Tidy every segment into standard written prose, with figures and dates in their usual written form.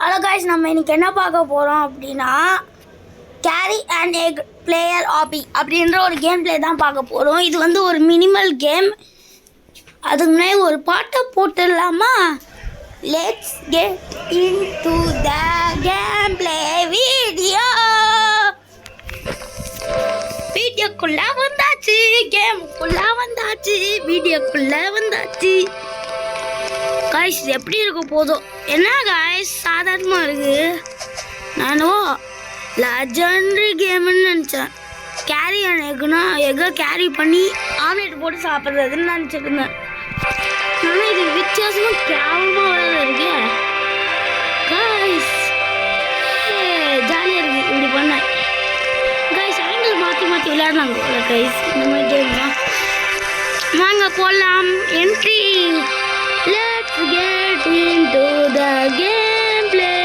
Hello guys, நம்ம இன்னைக்கு என்ன பார்க்க போகிறோம் அப்படின்னா கேரி அண்ட் எக் பிளேயர் ஆபி அப்படின்ற ஒரு கேம் பிளே தான் பார்க்க போகிறோம். இது வந்து ஒரு மினிமல் கேம். அதுக்கு முன்னாடி ஒரு பாட்டை போட்டுடலாமா? Let's get into the game play video. வீடியோக்குள்ளே வந்தாச்சு, கேமுக்குள்ளே வந்தாச்சு, வீடியோக்குள்ளே வந்தாச்சு. காய்ஸ் எப்படி இருக்க போதும்? என்ன காய்ஸ் சாதாரணமாக இருக்குது. நானும் லெஜண்டரி கேம்னு நினச்சேன். கேரி எக்குன்னா எக்கை கேரி பண்ணி ஆம்லேட் போட்டு சாப்பிட்றதுன்னு நினச்சிருந்தேன். ஆனால் இது வித்தியாசமாக கேவலமாக வேறு இருக்கு காய்ஸ். ஜாலியாக இருக்குது இப்படி பண்ணேன் காய்ஸ். ஆங்கிள் மாற்றி மாற்றி விளையாடலாங்க காய்ஸ். இந்த மாதிரி கேம் தான். வாங்க போடலாம். Entry. Let's get into the gameplay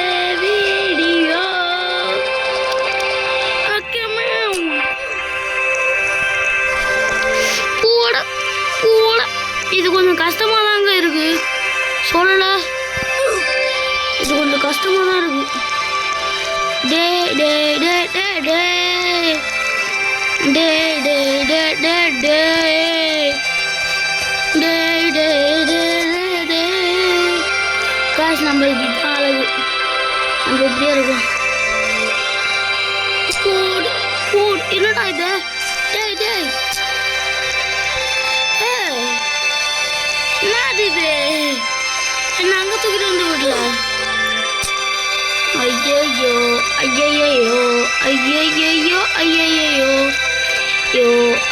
video. Okay, ma'am. போட இது கொஞ்சம் கஷ்டமாக தாங்க இருக்கு. சொல்லல, இது கொஞ்சம் கஷ்டமாக தான் இருக்கு. டே டே டே டே டே டே டே டே டே டே டே டே டே காசு நம்மளுக்கு இதுதான் அழகு. நம்ம எப்படியே இருக்கும். என்னடா இது? டேய் டேய் என்னது இது? என்ன அங்கே தூக்கிட்டு வந்து விடல? ஐயோ ஐயோ ஐயோ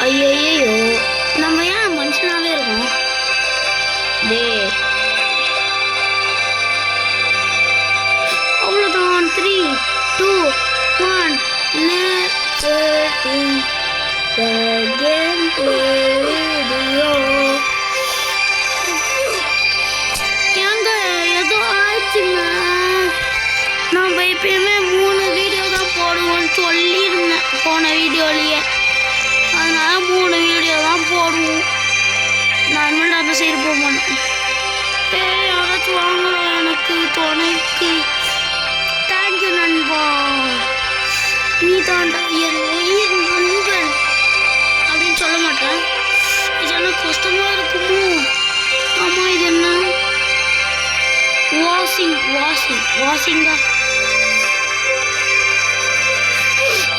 ஐயோ ஐயோ. நம்ம ஏன் மனுஷனாவே இருக்கோம்? டே அவ்வளோதான். 3, 2, 1 starting the gameplay video. எங்க ஏதோ ஆச்சுங்க. நம்ம எப்பயுமே 3 வீடியோ தான் போடுவோம்னு சொல்லியிருந்தேன் போன வீடியோலேயே. அதனால 3 வீடியோ தான் போடுவோம். நான் மட்டும் அந்த சைடு போக மாட்டேன். யாராச்சும் வாங்கலாம் எனக்கு துணைக்கு. தேங்க்யூ நண்பா, நீ தாண்டா என் உயிர் நண்பன் அப்படின்னு சொல்ல மாட்டேன். இது எனக்கு கஷ்டமா இருக்குமோ? ஆமாம், இது என்ன? வாஷிங்கா?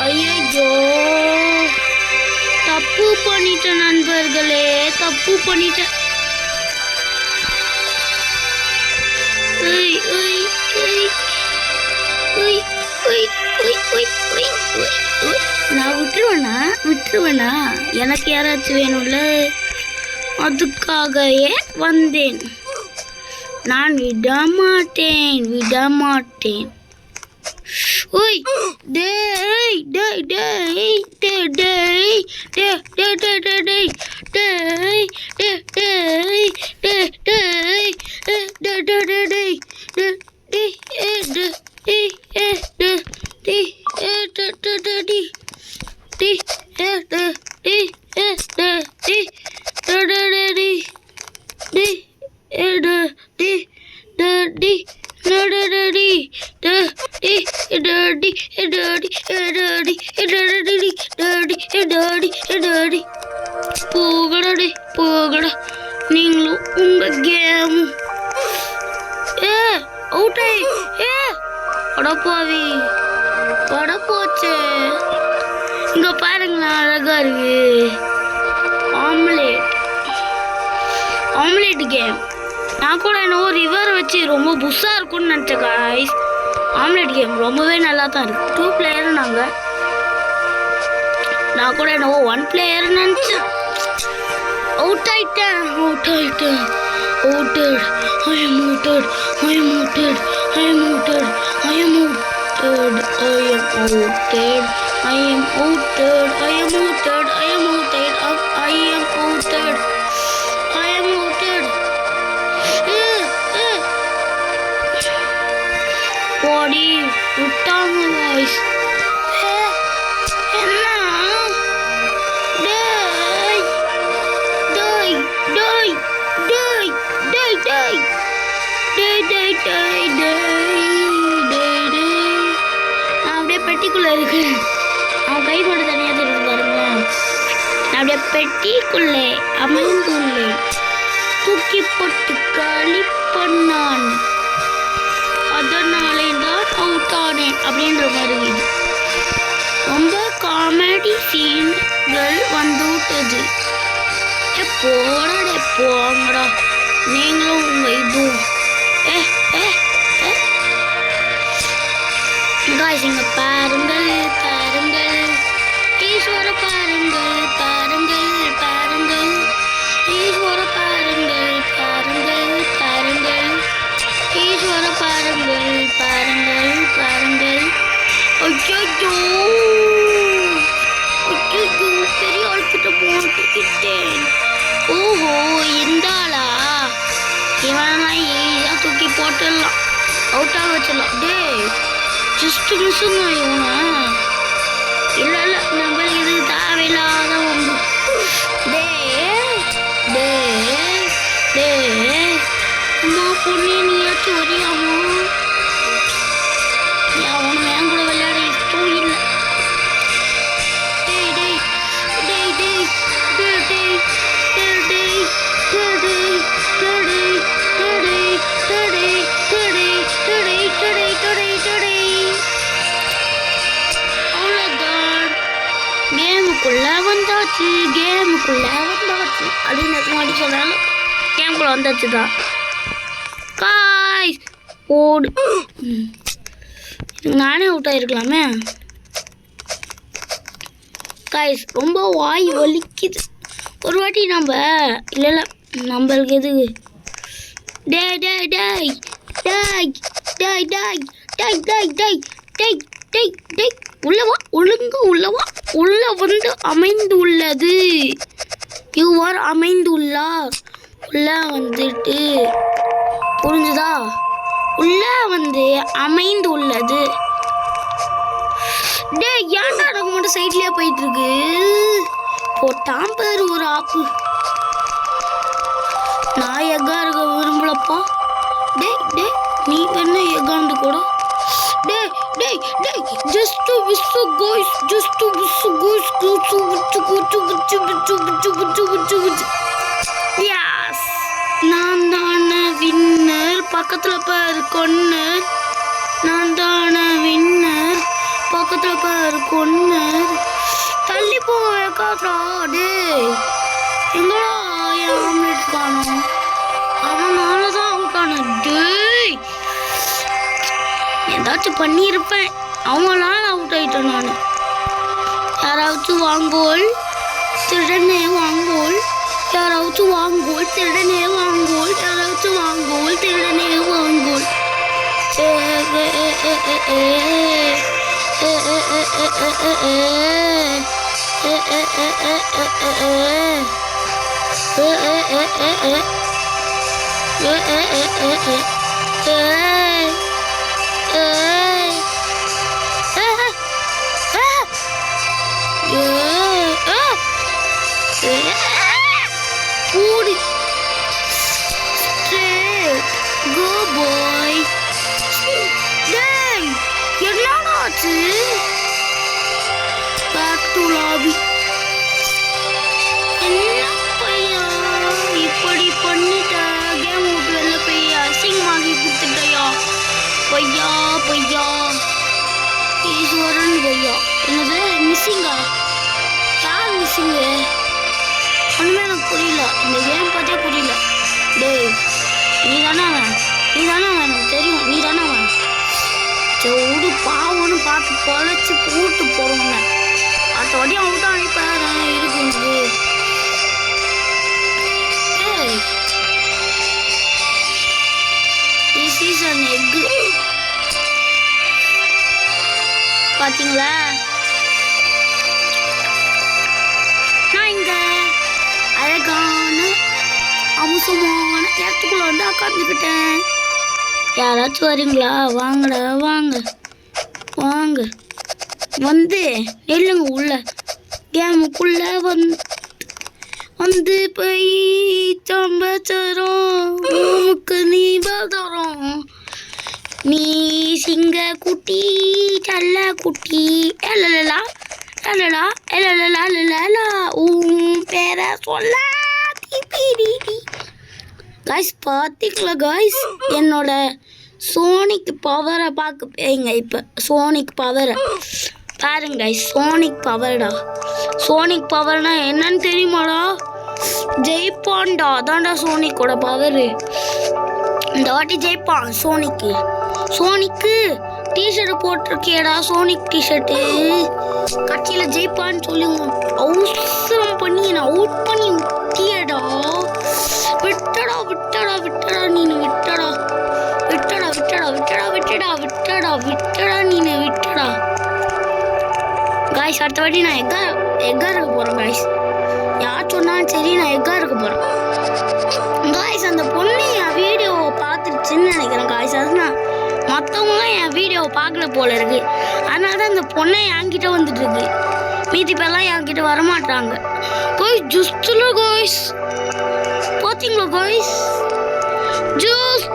ஐயோ, தப்பு பண்ணிட்டேன் நண்பர்களே, தப்பு பண்ணிட்டேன். நான் விட்டுருவேனா? எனக்கு யாராச்சும் வேணும்ல, அதுக்காகவே வந்தேன். நான் விட மாட்டேன். ஓய் டேய் டேய் டேய் டேய் டேய் டேய் டேய் டேய் டேய் டேய் டேய் டேய் டேய் டேய் டேய் டேய் போகடா நீங்களும் உங்க கேமு. அவுட்டை அடப்பாவி போச்சு. இங்க பாருங்களா, அழகா இருக்கு. Omelette game. நான் கூட என்னவோ ரிவர் வச்சு ரொம்ப புஷ்ஷா இருக்கும்னு நினச்சேன் காய்ஸ். ஆம்லேட் கேம் ரொம்பவே நல்லா தான் இருக்கு. 2 பிளேயர் நாங்கள். நான் கூட என்னவோ 1 பிளேயர் நினச்சேன். அவுட் ஆயிட்டேன். I am outed. Body விட்டாங்க guys. என்ன? டேய் பெட்டிக்குள்ள இருக்கு. அவன் கை மட்டும் தனியாக தெரிஞ்சு பாருங்க. அப்படியே பெட்டிக்குள்ளே அமைந்துள்ளேன். தூக்கி போட்டு காலி பண்ணான். அதனாலே தான் அவுட் ஆனேன் அப்படின்ற மாதிரி ரொம்ப காமெடி சீன்கள் வந்து விட்டது. போடா போங்கடா நீங்களும் உங்க இதுவும். இங்க பாருங்கள் பாருங்கள் ஈஸ்வர பாருங்கள் பாருங்கள் பாருங்கள் ஈஸ்வர பாருங்கள் பாருங்கள் பாருங்கள் ஈஸ்வர பாருங்கள் பாருங்கள் பாருங்கள். ஐயோ பெரிய ஆள்கிட்ட போட்டுக்கிட்டேன். ஓஹோ இந்தாளா இவனெல்லாம் ஈஸியா தூக்கி போட்டுடலாம், அவுட்டாக வச்சிடலாம். டே ஜஸ்ட் மிஸ்ஸுங்க இவங்க. இல்லை இல்லை நம்மளுக்கு இது தேவையில்லாத ஒன்று. டே டே டே அம்மா பொண்ணு நீயாச்சும் வரியாமா? அவனு என் கூட விளையாட இஷ்டம் இல்லை. டேய் டேய் டேய் டேய் டேய் டேய் டேய் டேய் டேய் டேய் டேய் டேய் டேய் டேய் டேய் டேய் டேய். அவ்வளோதான், கேமுக்குள்ள வந்தாச்சு கேமுக்குள்ள வந்தாச்சு அப்படின்னு மாட்டி சொல்கிறாங்க. கேமுக்குள்ள வந்தாச்சு தான் காய்ஸ். ஓடு நானே அவுட் ஆகிருக்கலாமே. காய்ஸ் ரொம்ப வாய் வலிக்குது. ஒரு வாட்டி நம்ம இல்லை இல்லை நம்மளுக்கு எது டேய் டேய் டேய் டேய் டேய் டேய் டேய் டேய் டேய் டேய் டேய் டேய் உள்ளவா ஒழுங்கு உள்ளவா உள்ள வந்து அமைந்து உள்ளது. இவ்வாறு அமைந்துள்ளார். உள்ள வந்துட்டு புரிஞ்சுதா? உள்ள வந்து அமைந்து உள்ளது. டே ஏன்டா எனக்கு மட்டும் சைட்லயே போயிட்டு இருக்கு? போட்டான் பேரு ஒரு ஆப்பு. நான் எக்கா இருக்க விரும்பலப்பா. டே டே நீ என்ன எக்காந்து கூட. டே டே டே ஜஸ்ட் விஸ்ஸு கோய்ஸ் ஜஸ்ட் விஸ்ஸு கோய்ஸ் குச்சு குச்சு குச்சு குச்சு குச்சு குச்சு குச்சு குச்சு குச்சு. யாஸ் நான் தானே வின்னர். பக்கத்தில் பாரு கொன்னு. நான் தானே வின்னர். பக்கத்தில் பாரு கொன்னு. தள்ளி போவேக்காதா. டே எங்கடா என் ஆம்லெட் காணும்? அவனால தான் அவுட் ஆன. டேய் ஏதாச்சும் பண்ணியிருப்பேன், அவங்களால அவுட் ஆகிட்டேன் நான். யாராச்சும் வாங்கோல் திருடனே வாங்கோல். யாராச்சும் வாங்கோல் திருடனே வாங்கோல். யாராச்சும் வாங்கோல் திருடனே வாங்கோல். Go boy. Dang, என்னாச்சு? Back to lobby. என்ன பையா இப்படி பண்ணிட்ட? கேம் விட்டு வெளில போய் அசிங்கமாகி கொடுத்துட்டயா பையா பையா. ஈஸ்வரன் பையா. என்னது மிஸ்ஸிங்கா? யார் மிஸ்ஸிங்கு? ஒன்றுமே எனக்கு புரியல. இந்த கேம் பார்த்தே புரியல. டேய் நீ தானே எனக்கு தெரியும். நீ தானே செவுடு பாவன்னு பார்த்து பொழைச்சி போட்டு போடுங்க. அடுத்த வாட்டி அவங்கள்ட்ட அனுப்பாரு இருக்குது. This is an egg. பார்த்தீங்களா? நான் இங்க அழகான அம்சமான இடத்துக்குள்ள வந்து உட்காந்துக்கிட்டேன். யாராச்சும் வரீங்களா? வாங்கடா வாங்க வாங்க வந்து இல்லைங்க உள்ள கேமுக்குள்ள வந்து போய் சம்பச்சரம் உமக்கு நீ பதறம். நீ சிங்க குட்டி நல்ல குட்டி எல்லலா எல்லலா எல்லலா உன் பேரை சொல்ல கைஸ் பார்த்தீங்களா கைஸ் என்னோட சோனிக் பவரை பார்க்க இப்போ சோனிக் பவரை பாருங்க கைஸ் சோனிக் பவர்டா சோனிக் பவர்னா என்னன்னு தெரியுமாடா ஜெயிப்பான்டா அதான்டா சோனிக்கோட பவரு இந்த வாட்டி ஜெயிப்பான் சோனிக்கு டிஷர்ட் போட்டிருக்கேடா சோனிக் டிஷர்ட்டு கட்சியில் ஜெயிப்பான்னு சொல்லி அவசரம் பண்ணி நான் அவுட் பண்ணி விட்டியடா விட்டடா நீனு விட்டடா காய்ஸ் அடுத்த வாட்டி நான் எக்கா இருக்க போகிறேன் காய்ஸ் யார் சொன்னாலும் சரி நான் எக்கா இருக்க போகிறேன் காய்ஸ் அந்த பொண்ணு என் வீடியோவை பார்த்துருச்சுன்னு நினைக்கிறேன் காய்ஸ் அதுதான் மற்றவங்களாம் என் வீடியோவை பார்க்கல போல இருக்கு அதனால தான் அந்த பொண்ணை என்கிட்ட வந்துட்டு இருக்கு மீதி பேர்லாம் என்கிட்ட வரமாட்டாங்க காய்ஸ் ஜஸ்ட்ல காய்ஸ் பார்த்தீங்களா காய்ஸ் ஜஸ்ட்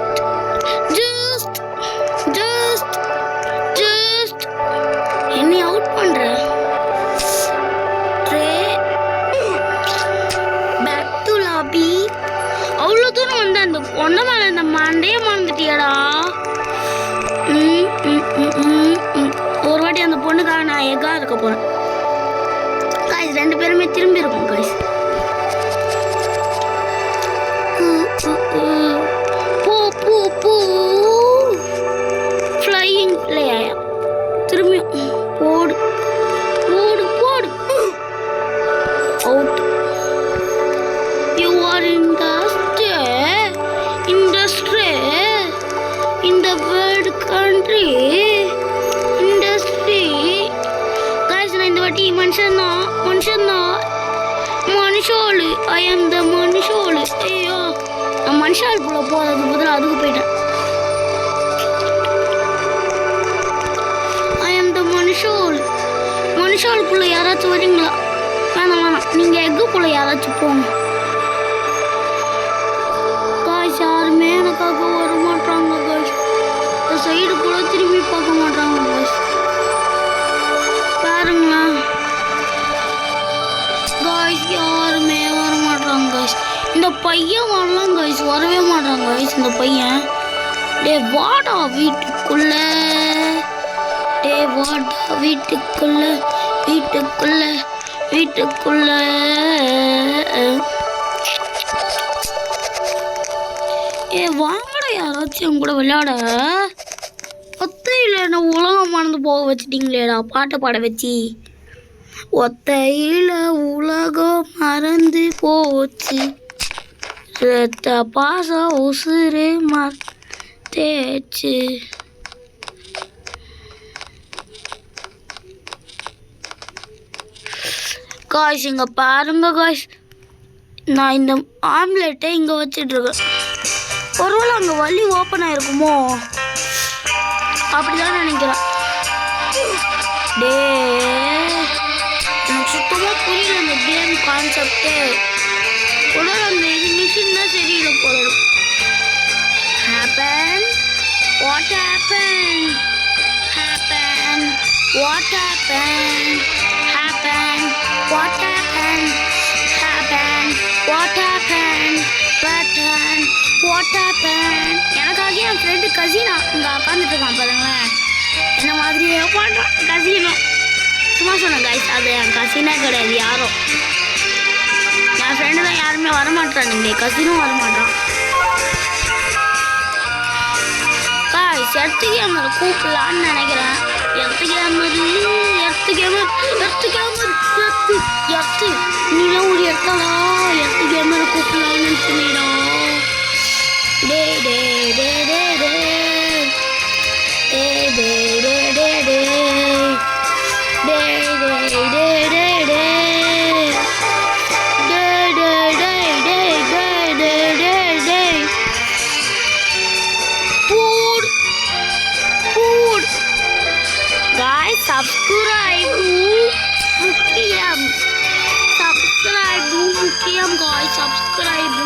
என்னை அவுட் பண்ற பேக் டு லாபி அவ்வளோ தூரம் வந்து அந்த பொண்ணை மேலே இந்த மண்டையை மறந்துட்டியாடா ஒரு வாட்டி அந்த பொண்ணுக்காக நான் எக்கா இருக்க போறேன் காய்ஸ் ரெண்டு பேருமே திரும்பி இருக்கோம் காய்ஸ் பூ ஃப்ளையிங் பிளேயா திரும்பி போடு out you are in the world country industry guys நான் இந்த வாட்டி மனுஷாளு ஐ ஆம் த மனுஷாளு ஐயோ நான் மனுஷாள் போல போகிறதுக்கு பதிலாக அதுக்கு போயிட்டேன் ஐ ஆம் த மனுஷாளுக்குள்ள யாராச்சும் வரீங்களா வேணாம் நீங்கள் எக்குக்குள்ள யாராச்சும் போங்க காய்ஸ் யாருமே எனக்காக வர மாட்டாங்க காய்ஸ் இந்த சைடு கூட திரும்பி பார்க்க மாட்டாங்க காய்ஸ் பாருங்களா காய்ஸ் யாருமே வர மாட்டாங்க காய்ஸ் இந்த பையன் வரலாம் காய்ஸ் வரவே மாட்டாங்க காய்ஸ் இந்த பையன் டே வாடா வீட்டுக்குள்ள ஏ வாங்கடா யாராச்சும் என் கூட விளையாட ஒத்தையில் என்ன உலகம் மறந்து போக வச்சுட்டீங்களேடா பாட்டை பாட வச்சு ஒத்தையில் உலகம் மறந்து போச்சு ரத்த பாசம் உசுறு மறந்துச்சு காய்ஸ் இங்கே பாருங்க காய்ஸ் நான் இந்த ஆம்லெட்டை இங்கே வச்சிட்ருக்கேன் ஒருவேளை அங்கே வழி ஓப்பன் ஆகிருக்குமோ அப்படிதான் நினைக்கிறேன் டே எனக்கு சுத்தமாக புரியல இந்த கேம் கான்செப்டே கூட அந்த இது மிஷின் தான் சரியில்லை போல happen what happen what happen What happened? எனக்காக என் ஃப்ரெண்டு கசினா இங்கே உட்காந்துட்டு இருக்கான் பாருங்களேன் என்ன மாதிரியே பண்ணுறான் கசினா சும்மா சொன்னேன் கைஸ் அது என் கசினா கிடையாது யாரோ என் ஃப்ரெண்டு தான் யாருமே வரமாட்டானுங்க கசினும் வரமாட்டான் காய்ஸ் எர்த்து கேமர் கூப்பிடலான்னு நினைக்கிறேன் எர்த்து நீலாம் ஒரு எர்த்தடா எர்த்து கேமர் கூப்பிடலான்னு நினைச்சுடா டே டே டே டே டே டே டே டே டே டே டே டே டே டே subscribe முக்கியம் guys subscribe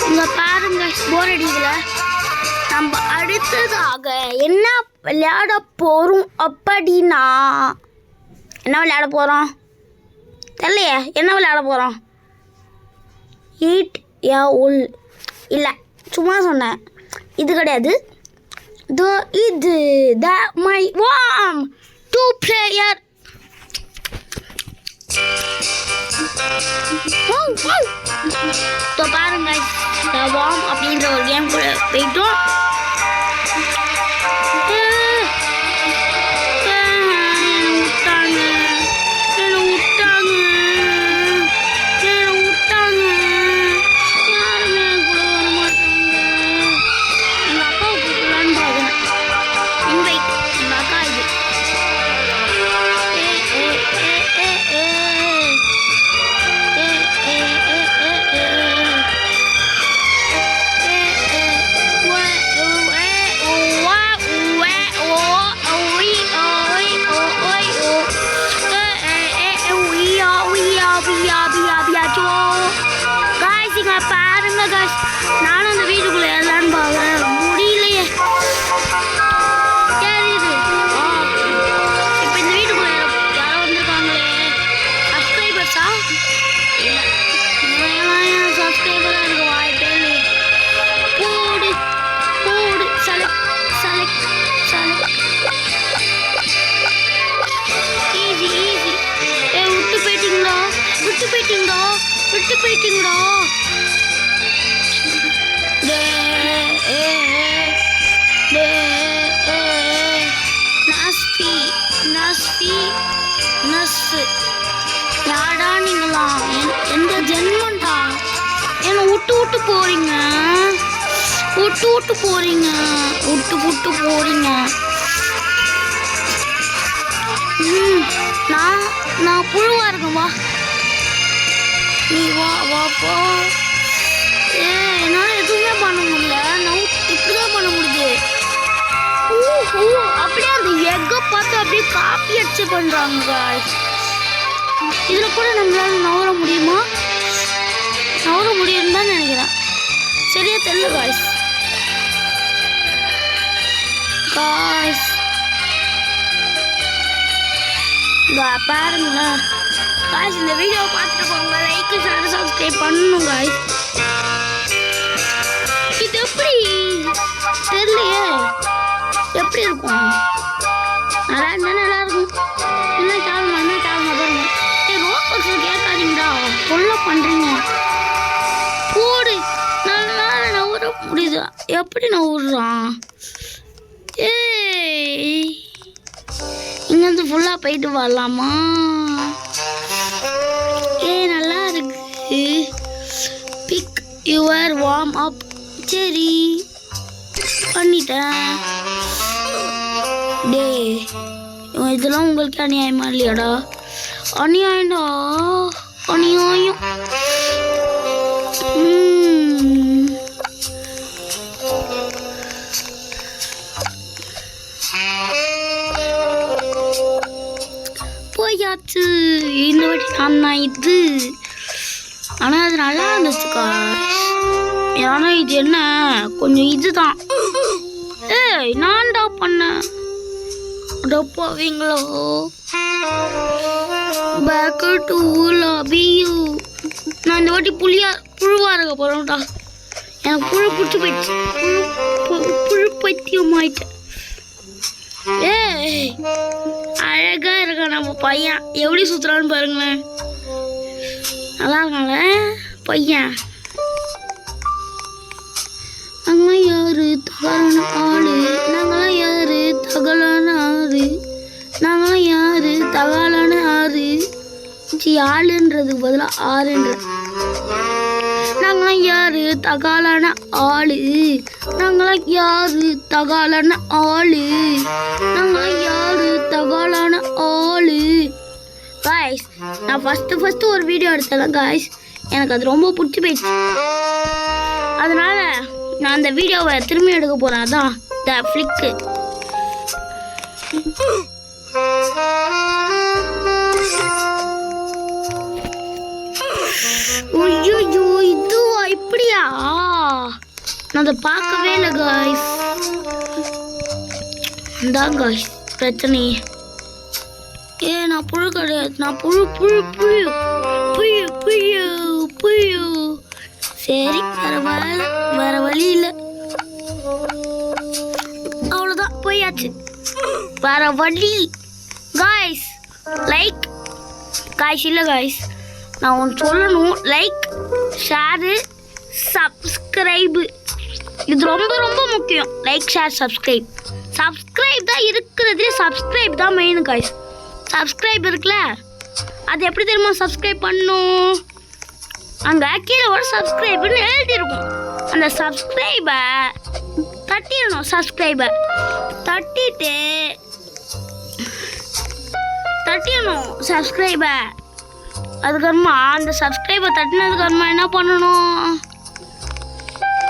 இங்க பாருங்க போர் அடிக்கல நம்ம அடுத்ததாக என்ன விளையாட போகிறோம் அப்படின்னா என்ன விளையாட போகிறோம் தெரியலையே. என்ன விளையாட போகிறோம்? ஈட் யா உல் இல்லை, சும்மா சொன்னேன். இது கிடையாது. இது த மை வாம் 2 player. இப்போ பாருங்க, த வாம் அப்படின்ற ஒரு கேம் கூட போயிட்டோம். பாருங்க guys, நானும் அந்த வீட்டுக்குள்ள ஏறலான்னு பாக்குறேன், முடியலையே. தெரியுது. இப்ப இந்த வீட்டுக்குள்ள யாரோ வந்திருக்காங்களே. சப்ஸ்கிரைபர்ஸா? இல்ல, சப்ஸ்கிரைபரா இருக்க வாய்ப்பே இல்லை. போடு போடு select select select. Easy easy. விட்டு போயிட்டீங்களா விட்டு போயிட்டீங்களா விட்டு போயிட்டீங்களா? யாடா நீங்களா? எந்த ஜென்மண்டா என்ன விட்டு விட்டு போறீங்க? விட்டு விட்டு போறீங்க, விட்டு விட்டு போறீங்க. நான் புழுவா இருக்கேன். வா நீ வா வா போ. என்னால் எதுவுமே பண்ண முடியல. நான் இப்படிதான் பண்ண முடியுது. அப்படியே அந்த எக்கை பார்த்து அப்படியே காப்பி அடிச்சு பண்றாங்க. இதுல கூட நம்மளால நவர முடியுமா? நவர முடியும்னு தான் நினைக்கிறேன். சரியா தெரியல காய்ஸ். காய்ஸ் பாருங்களேன் காய்ஸ், இந்த வீடியோ பார்த்துட்டு போங்க. லைக் ஷேர் சப்ஸ்கிரைப் பண்ணணும் காய்ஸ். இது எப்படி தெரியலையே, எப்படி இருக்கும்? நல்லா இருந்தா நல்லா இருக்கும். என்ன சாலமா என்ன சாலமா பாருங்க. ரோபோக்ஸ் கேட்காதீங்கடா, கொள்ள பண்றீங்க. போடு. நல்லா நவுற முடியுது. எப்படி நவுறான்? இங்கேருந்து ஃபுல்லா போயிட்டு வரலாமா? நல்லா இருக்கு. Pick your warm up. சரி பண்ணிட்டேன். டே இதெல்லாம் உங்களுக்கு அநியாயமா இல்லையாடா? அநியாயம்டா, அநியாயம். போயாச்சு. இந்த வாட்டி நான் தான் இது. ஆனால் அது நல்லா இருந்துச்சுக்கா. ஏன்னா இது என்ன கொஞ்சம் இதுதான். நான்டா பண்ணேன். போவீங்களோ? பேக் டு லபியூ. நான் இந்த வாட்டி புழுவா இருக்க போறேன்டா. எனக்கு புழு பிடிச்சி போயிடுச்சு. புழு பைத்தியம் ஆயிட்டேன். அழகா இருக்க நம்ம பையன். எப்படி சுத்துறான்னு பாருங்களேன். நல்லா இருக்காங்கள பையன். நாங்களாம் யாரு தகலான ஆளு? நாங்களாம் யாரு தகலான ஆறு? நாங்களாம் யாரு தகலான ஆறு? ஆளுன்றதுக்கு பதிலாக ஆறுன்ற. நாங்களாம் யாரு தகாலான ஆளு? நாங்களாம் யாரு தகாலான ஆளு? நாங்களாம் யாரு தகாலான ஆளு? காய்ஸ், நான் ஃபஸ்ட்டு ஒரு வீடியோ எடுத்தேன் காய்ஸ். எனக்கு அது ரொம்ப பிடிச்சி போயிடுச்சு. அதனால நான் அந்த வீடியோவை திரும்பி எடுக்க போகிறேன். அதான் த ஃப்ளிக்கு. ஐயோ இதுவா? இப்படியா? நான் அதை பார்க்கவே இல்லை காய்ஸ். இதான் காய்ஸ் பிரச்சனையே. நான் புழு கிடையாது, நான் புழு புழு புழு புழு புழு புழு. சரி வேற வழி இல்லை, அவ்வளோதான் போயாச்சு, வேற வழி. காய்ஸ் லைக் காய்ஸ் இல்லை காய்ஸ், நான் ஒன்று சொல்லணும். லைக் ஷேரு சப்ஸ்கிரைபு, இது ரொம்ப ரொம்ப முக்கியம். லைக் ஷேர் சப்ஸ்கிரைப் தான் இருக்கிறதுலே, சப்ஸ்கிரைப் தான் மெயின் காய்ஸ். சப்ஸ்கிரைப் இருக்குல்ல, அது எப்படி தெரியுமா சப்ஸ்கிரைப் பண்ணணும்? அங்கே கீழே ஒரு சப்ஸ்கிரைப்னு எழுதிருக்கும், அந்த சப்ஸ்கிரைபை தட்டிடணும். தட்டிடணும். சப்ஸ்கிரைபை அதுக்கப்புறமா அந்த சப்ஸ்கிரைபை தட்டினதுக்கப்புறமா என்ன பண்ணணும்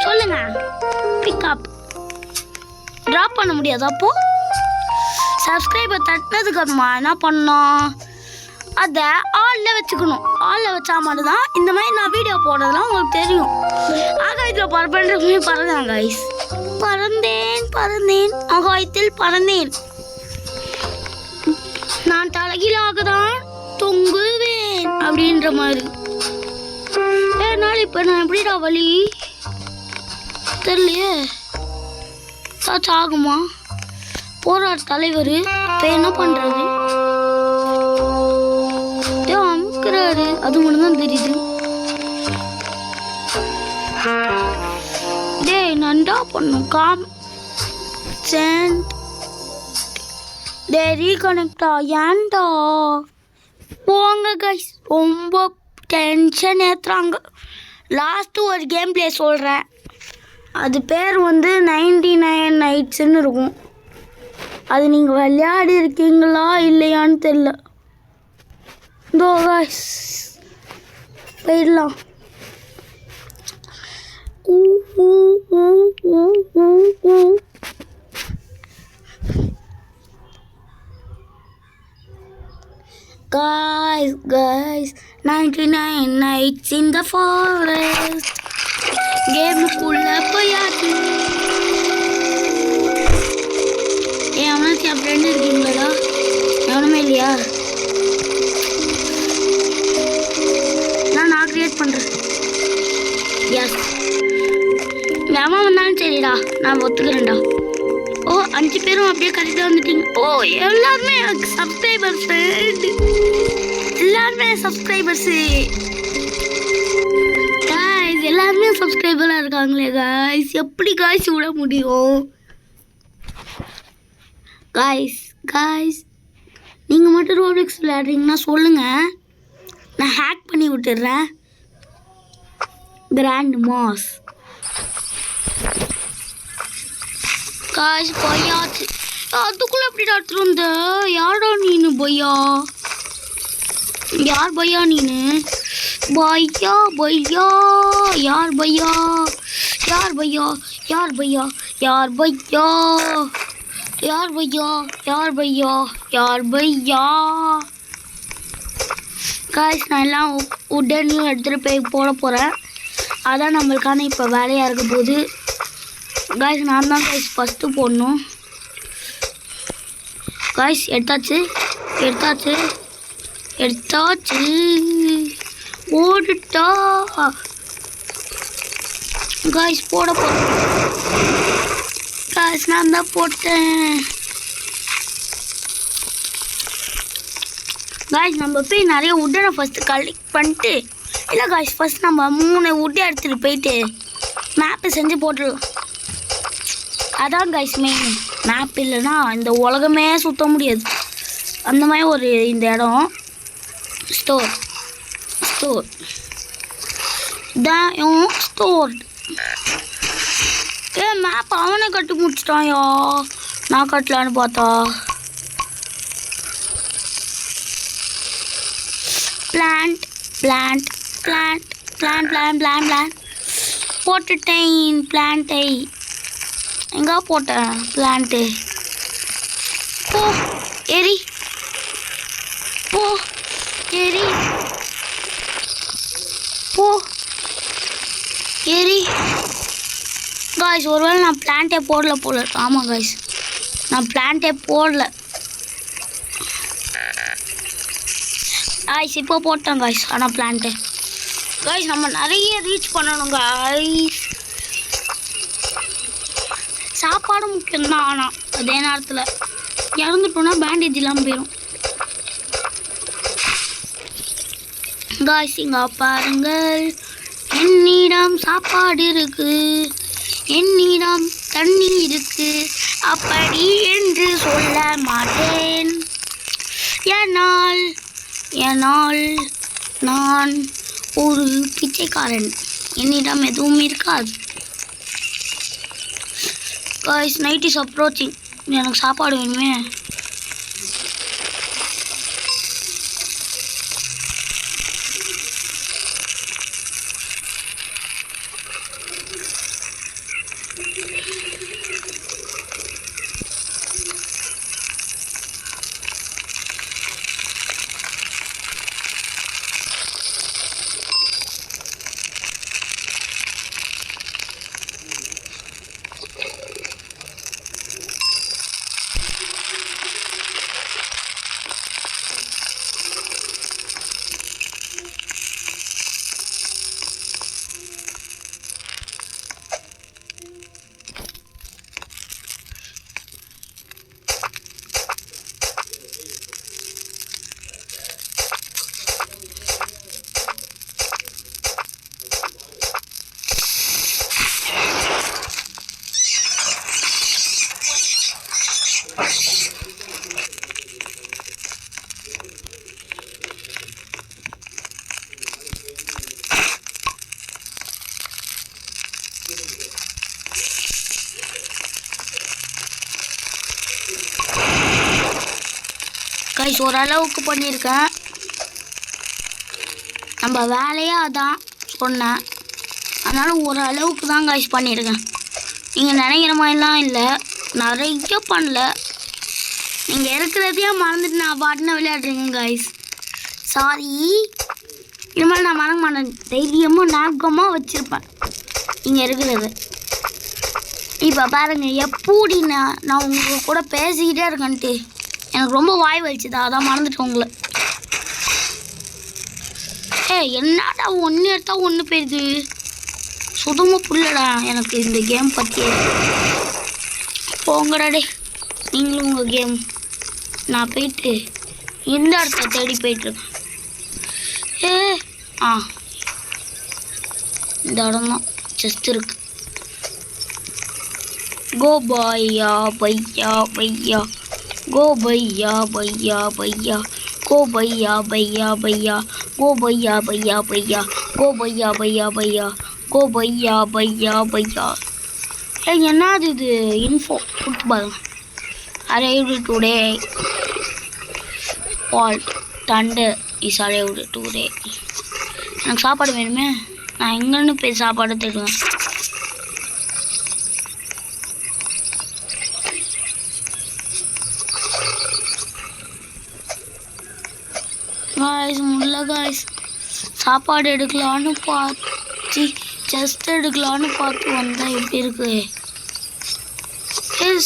சொல்லுங்க? பிக்கப் ட்ராப் பண்ண முடியாது. அப்போது சப்ஸ்கிரைபை தட்டினதுக்கப்புறமா என்ன பண்ணணும்? அதை ஆளில் வச்சுக்கணும். ஆளில் வச்சா மட்டும்தான் இந்த மாதிரி நான் வீடியோ போடுறதுலாம் உங்களுக்கு தெரியும். ஆகாயத்தில் பறந்தேன் கைஸ், பறந்தேன் ஆகாயத்தில் பறந்தேன். நான் தலைகீழாக தான் தொங்குவேன் அப்படின்ற மாதிரி. ஏனால் இப்போ நான் எப்படிடா வழி தெரியலையே. ஏதாச்சும் ஆகுமா? போராட்ட தலைவர் இப்போ என்ன பண்ணுறது? அமுக்கிறாரு, அது மட்டும் தான் தெரியுது. டேய் நண்டா பண்ணும் ரீகனெக்டா ஏன்டா போங்க கைஸ், ரொம்ப டென்ஷன் ஏற்றுறாங்க. லாஸ்ட்டு ஒரு கேம் பிளே சொல்கிறேன், அது பேர் வந்து 99 நைட்ஸ்ன்னு இருக்கும். அது நீங்கள் விளையாடி இருக்கீங்களா இல்லையான்னு தெரியல. இதோ கைஸ் போயிடலாம். Guys, 99 nights in the forest. கேமுக்குள்ள போயாச்சு. அவனுக்கு என் ஃப்ரெண்டு இருக்கீங்களா? எவனுமே இல்லையா? நான் கிரியேட் பண்ணுறேன். எஸ், எவன் வந்தாலும் சரிடா, நான் ஒத்துக்கிறேன்டா. ஓ 5 பேரும் அப்படியே கரெக்டாக வந்துட்டீங்க. ஓ எல்லாருமே சப்ஸ்கிரைபர்ஸ், எல்லாருமே சப்ஸ்கிரைபர்ஸு காய்ஸ், எல்லாருமே சப்ஸ்கிரைபராக இருக்காங்களே காய்ஸ். எப்படி காய்ஸ் விட முடியும்? காய்ஸ் நீங்கள் மட்டும் ரோப்ளெக்ஸ் விளையாடுறீங்கன்னா சொல்லுங்கள், நான் ஹேக் பண்ணி விட்டுடுறேன். கிராண்ட் மாஸ் காய்ஸ் போயாச்சு. அதுக்குள்ளே எப்படி எடுத்துட்டு வந்த? யாரா நீனு பையா? யார் பையா நீனு? பையா யார் பையா? யார் பையா? யார் பையா? யார் பையா? யார் பையா? யார் பையா? யார் பையா? காய்ஸ் நான் எல்லாம் உடனே எடுத்துகிட்டு போய் போட போகிறேன். அதான் நம்மளுக்கான இப்போ வேலையாக இருக்க போகுது. காய்ஸ் நான் தான் காய்ஸ் ஃபஸ்ட்டு போடணும். காய்ஸ் எடுத்தாச்சு ஓடுட்டா காய்ஸ் போட போகிறேன். காய்ஸ் நான் தான் போட்டேன். காய்ஸ் நம்ம போய் நிறைய உட்டனை ஃபஸ்ட்டு கலெக்ட் பண்ணிட்டு, இல்லை காய்ஸ் ஃபஸ்ட் நம்ம 3 உட்டை எடுத்துகிட்டு போயிட்டு மேப்பு செஞ்சு போட்டுடலாம். அதான் காய்ஸ் மெயின். மேப் இல்லைன்னா இந்த உலகமே சுற்ற முடியாது. அந்த மாதிரி ஒரு இந்த இடம் ஸ்டோர் தான் ஸ்டோர். மேப் அவனை கட்டி முடிச்சிட்டான்யா, நான் கட்டலான்னு பார்த்தா. பிளான்ட் போட்டுட்டேன். பிளான்ட்டை எங்கே போட்டேன்? பிளான்ட்டு போ ஏறி போ ஏறி போ ஏறி. காய்ஸ் ஒருவேளை நான் பிளான்ட்டே போடல போல. ஆமாம் காய்ஸ் நான் பிளான்ட்டே போடல காய்ஸ். இப்போ போட்டேன் காய்ஸ். ஆனால் பிளான்ட்டு காய்ஸ் நம்ம நிறைய ரீச் பண்ணணும் காய்ஸ். சாப்பாடு முக்கியம்தான். ஆனால் அதே நேரத்தில் இறந்துட்டோன்னா பேண்டேஜ் இல்லாமல் போயிடும் காய்ஸ். இங்கே பாருங்கள், என்னிடம் சாப்பாடு இருக்கு, என்னிடம் தண்ணி இருக்கு, அப்படி என்று சொல்ல மாட்டேன். ஏனால் நான் ஒரு பிச்சைக்காரன், என்னிடம் எதுவும் இருக்காது காய்ஸ். Night is approaching. எனக்கு சாப்பாடு வேணுமே. கைஸ் ஓரளவுக்கு பண்ணியிருக்கேன். நம்ம வேலையே அதான் சொன்னேன், அதனால் ஓரளவுக்கு தான் கைஸ் பண்ணியிருக்கேன். நீங்கள் நினைக்கிற மாதிரிலாம் இல்லை, நிறைய பண்ணல. நீங்கள் இருக்கிறதையே மறந்துட்டு நான் பாட்டுன்னு விளையாடுறீங்க கைஸ். சாரி, இனிமேல் நான் மறக்க மாட்டேன். தைரியமாக ஞாபகமாக வச்சுருப்பேன் நீங்கள் இருக்கிறது. இப்போ பாருங்கள் எப்படி நான் உங்கள் கூட பேசிக்கிட்டே இருக்கேன்ட்டு எனக்கு ரொம்ப வாய் வலிச்சுதா, அதான் மறந்துட்டேன் உங்களை. என்னடா ஒன்று எடுத்தால் ஒன்று போயிடுது, சுத்தமாக புரியலடா எனக்கு இந்த கேம் பற்றி. போங்கடாடே நீங்களும் உங்கள் கேம். நான் போயிட்டு இந்த இடத்த தேடி போயிட்டுருக்கேன். இந்த இடம் தான் ஜஸ்ட் இருக்கு. கோ பையா பையா பையா, गो भैया भैया भैया, गो भैया भैया भैया, गो भैया भैया भैया, गो भैया भैया भैया, गो भैया भैया भैया. என்னது இது info football arrived today, ball thunder is arrived today. எனக்கு சாப்பாடு வேணுமே. நான் எங்கன்னு போய் சாப்பாடு தேடுவேன். காய்ஸ் முடியல காய்ஸ். சாப்பாடு எடுக்கலான்னு பார்த்து ஜஸ்ட் எடுக்கலான்னு பார்த்து வந்தால் எப்படி இருக்கு?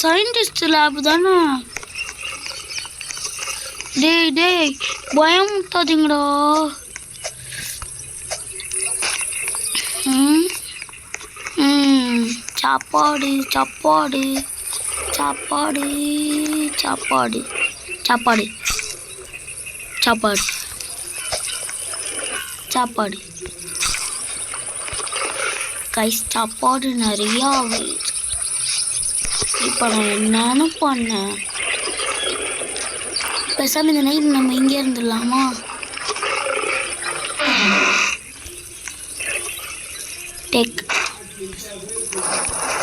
சயின்டிஸ்ட் லேப் தானே. டேய் பயமுத்தாதீங்கடா. சாப்பாடு சாப்பாடு சாப்பாடு சாப்பாடு சாப்பாடு சாப்பாடு சாப்பாடு கைஸ். சாப்பாடு நிறையா ஆகுது. இப்போ நான் என்னன்னு பண்ணேன், பேசாமல் இந்த நைட் நம்ம இங்கே இருந்துடலாமா? டெக்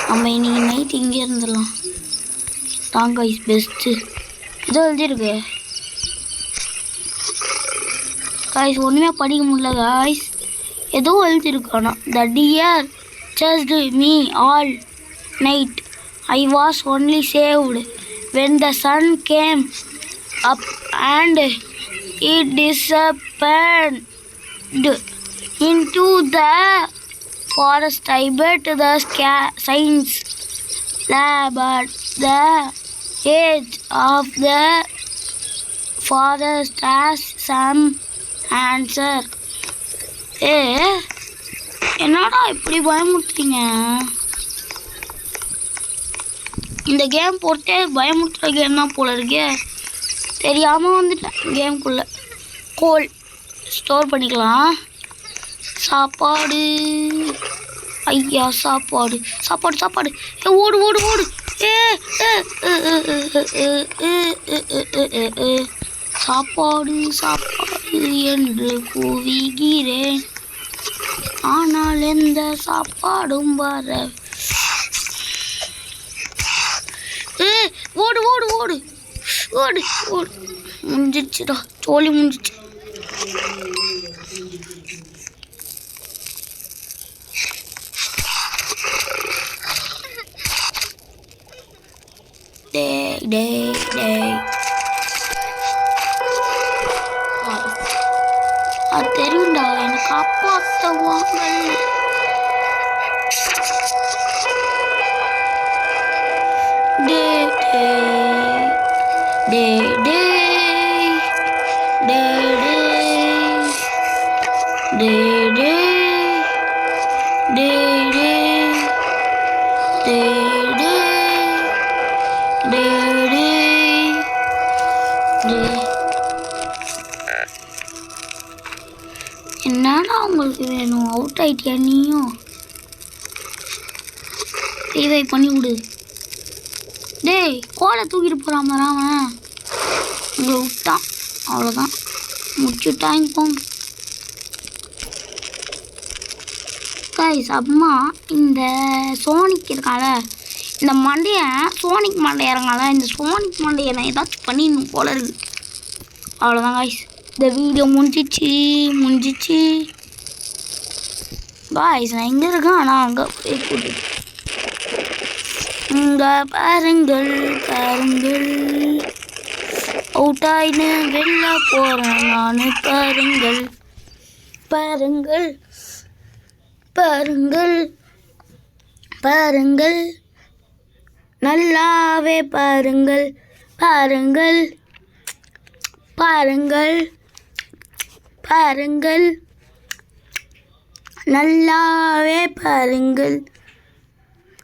நம்ம இன்னைக்கு நைட் இங்கே இருந்துடலாம் தான் கைஸ் பெஸ்ட்டு. இதோ எழுதிருக்கு காய்ஸ், ஒன்றுமே படிக்க முடியல காய்ஸ். ஏதோ எழுதிருக்கு. ஆனால் த dear chased me all night. I was only saved when the sun came up and it disappeared into the forest. I bet the science lab at the edge of the forest has some answer. என்னடா இப்படி பயமுறுத்துறீங்க? இந்த game போட்டே பயமுறுத்துற game தான் போல இருக்கே. தெரியாமல் வந்துட்டேன் கேம்குள்ளே. கோல் ஸ்டோர் பண்ணிக்கலாம். சாப்பாடு, ஐயா சாப்பாடு சாப்பாடு சாப்பாடு. ஓடு ஓடு ஓடு. சாப்பாடு சாப்பாடு என்று கூவுகிறேன், ஆனால் எந்த சாப்பாடும் வர. ஓடு ஓடு ஓடு ஓடு ஓடு. முடிஞ்சிச்சுடா, சோழி முடிஞ்சிச்சு. டேய் டேய் டேய், அது தெரியும்டா, எனக்கு காப்பாற்றுவாங்க. டே டே டே டே டே டே டே டே டே டே என்னடா உங்களுக்கு வேணும்? அவுட் ஆயிட்டியா நீயும்? ரீவை பண்ணி விடு. டேய், கோலை தூக்கிட்டு போகிறான் மராமன். உங்களை விட்டான், அவ்வளோதான், முடிச்சுட்டாங்க போங்க. கைஸ், அம்மா இந்த சோனிக் இருக்கால, இந்த மண்டையை சோனிக் மண்டை இறங்கால, இந்த சோனிக் மண்டையை நான் ஏதாச்சும் பண்ணிடணும் போல இருக்குது. அவ்வளோதான் கைஸ், இந்த வீடியோ முடிஞ்சிச்சு பாய்ஸ். நான் இங்கே இருக்கேன், ஆனால் அங்கே போய் கூட்டிட்டு இங்கே பாருங்கள் பாருங்கள், அவுட்டாயின்னு வெளில போகிறேன் நான். பாருங்கள் பாருங்கள் பாருங்கள் பாருங்கள், நல்லாவே பாருங்கள் பாருங்கள் பாருங்கள் பாருங்கள், நல்லாவே பாருங்கள்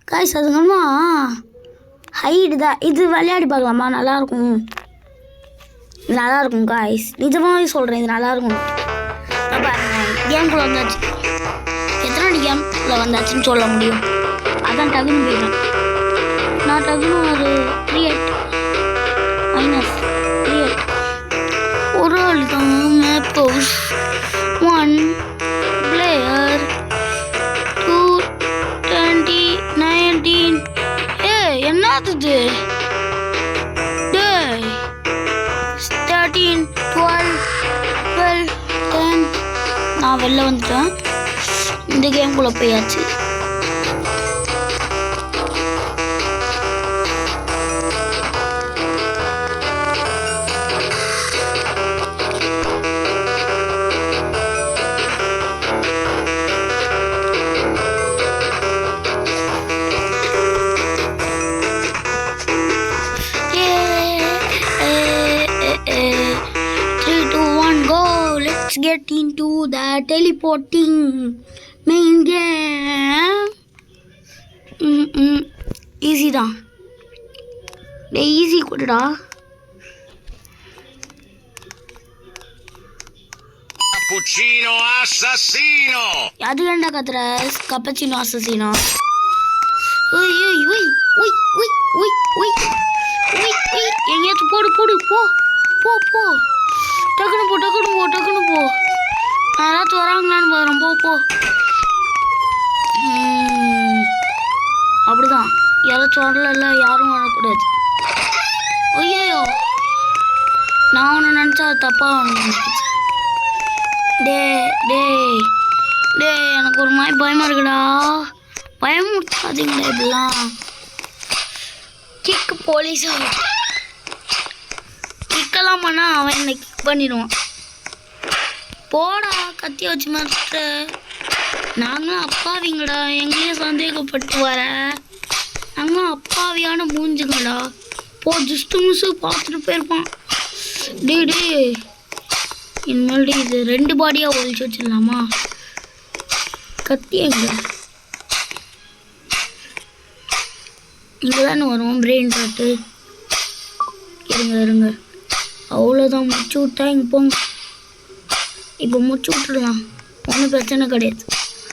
காய்ஸ். அதுக்கப்புறமா ஹைடு தான், இது விளையாடி பார்க்கலாமா? நல்லாயிருக்கும், இது நல்லாயிருக்கும் காய்ஸ், நிஜமாகவே சொல்கிறேன், இது நல்லாயிருக்கும். பாருங்க, கேம்குள்ளே வந்தாச்சு. எத்தனை கேம்குள்ளே வந்தாச்சுன்னு சொல்ல முடியும்? அதான் டக்குன்னு போயிடுறேன் நான். டக்குன்னு ஒரு 3-8 -3-8 ஒரு ஆள் தான். மேப்போஸ் 1 பிளேயர் 2 20 19. என்னது இது? 13 12 10. நான் வெளில வந்துட்டேன், இந்த கேம்குள்ளே போயாச்சு. Get into the teleporting main game. Easy தான். டேய் ஈஸி கொடுடா. Cappuccino assassino. யாரு கண்டா கத்துற? கப்பச்சினோ அசசினோ. ஓய் ஓய் ஓய் ஓய் ஓய் ஓய் ஓய் ஓய் ஓய், எங்கேயாச்சும் போடு போடு, போ போ போ, டக்குனு போ டக்குனு போ டக்குனு போ. யாராச்சும் வராங்களான்னு பாருங்க, போ போ. அப்படிதான், யாராச்சும் வரல, யாரும் வரக்கூடாது. ஐயோ, நான் ஒன்று நினச்சா தப்பாக ஒன்று நினச்சிச்சு. டே டே டே, எனக்கு ஒரு மாதிரி பயமாக இருக்குடா. பயமுறுத்தாதீங்களா இப்படிலாம். கிக்கு போலீஸ் கிக்கெல்லாம் பண்ணால் அவன் என்னை கிக் பண்ணிடுவான். போடா, கத்தி வச்சு மாட்ட. நாங்களும் அப்பாவிங்கடா, எங்களையும் சந்தேகப்பட்டு வர. நாங்களும் அப்பாவியான மூஞ்சுங்கடா. போ ஜஸ்ட்டு மிஸ்ஸு பார்த்துட்டு போயிருப்பான். டே இனிமேல் இது 2 பாடியாக ஒழிச்சு வச்சிடலாமா? கத்தி எங்க இங்கே தானே வரும் பிரெயின் பாட்டு. இருங்க அவ்வளோதான், முடிச்சு விட்டா இங்கே போங்க. இப்போ முடிச்சு விட்டுடலாம், ஒன்றும் பிரச்சனை கிடையாது.